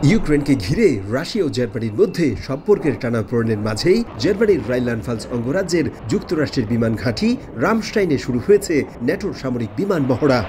ইউক্রেনকে ঘিরে রাশিয়া ও জার্মানির মধ্যে সম্পর্কের টানাপোড়েনের মাঝেই জার্মানির রাইনল্যান্ড-ফালৎস অঙ্গরাজ্যের যুক্তরাষ্ট্রের বিমান ঘাঁটি রামস্টাইনে শুরু হয়েছে ন্যাটোর সামরিক বিমান মহড়া।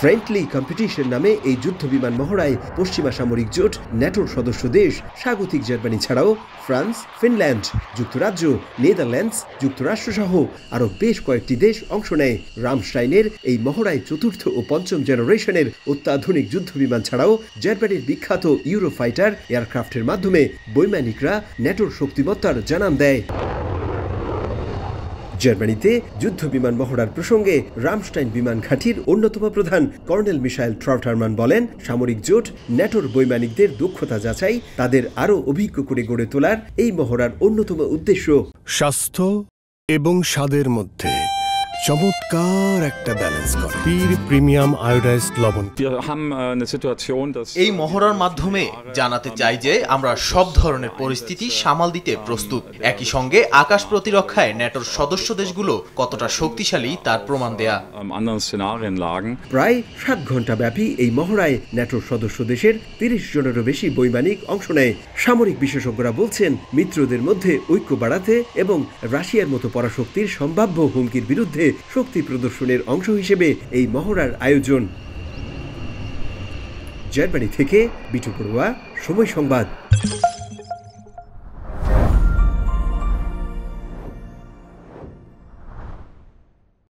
ফ্রেন্ডলি কম্পিটিশন নামে এই যুদ্ধ বিমান মহড়ায় পশ্চিমা সামরিক জোট ন্যাটোর সদস্য দেশ স্বাগতিক জার্মানি ছাড়াও ফ্রান্স, ফিনল্যান্ড, যুক্তরাজ্য, নেদারল্যান্ডস, যুক্তরাষ্ট্র সহ আরও বেশ কয়েকটি দেশ অংশ নেয়। রামস্টাইনের এই মহড়ায় চতুর্থ ও পঞ্চম জেনারেশনের অত্যাধুনিক যুদ্ধ বিমান ছাড়াও জার্মানির বিখ্যাত ইউরোফাইটার এয়ারক্রাফটের মাধ্যমে বৈমানিকরা ন্যাটোর শক্তিমত্তার জানান দেয়। জার্মানিতে যুদ্ধ বিমান মহড়ার প্রসঙ্গে রামস্টাইন বিমান ঘাঁটির অন্যতম প্রধান কর্নেল মিশাইল ট্রাউটারমান বলেন, সামরিক জোট ন্যাটোর বৈমানিকদের দক্ষতা যাচাই, তাদের আরও অভিজ্ঞ করে গড়ে তোলার এই মহড়ার অন্যতম উদ্দেশ্য। স্বাস্থ্য এবং স্বাদের মধ্যে চমৎকার একটা ব্যালেন্স করে পীর প্রিমিয়াম আয়োডাইজড লবণ। এই মহড়ার মাধ্যমে জানাতে চাই যে আমরা সব ধরনের পরিস্থিতি সামাল দিতে প্রস্তুত। একই সঙ্গে আকাশ প্রতিরক্ষায় ন্যাটোর সদস্য দেশগুলো কতটা শক্তিশালী তার প্রমাণ দেয়া। প্রায় 7 ঘন্টা ব্যাপী এই মহড়ায় ন্যাটোর সদস্য দেশের 30 জনেরও বেশি বৈমানিক অংশ নেয়। সামরিক বিশেষজ্ঞরা বলছেন, মিত্রদের মধ্যে ঐক্য বাড়াতে এবং রাশিয়ার মতো পরাশক্তির সম্ভাব্য হুমকির বিরুদ্ধে শক্তি প্রদর্শনের অংশ হিসেবে এই মহড়ার আয়োজন। জার্মানি থেকে বিটু বড়ুয়া, সময় সংবাদ।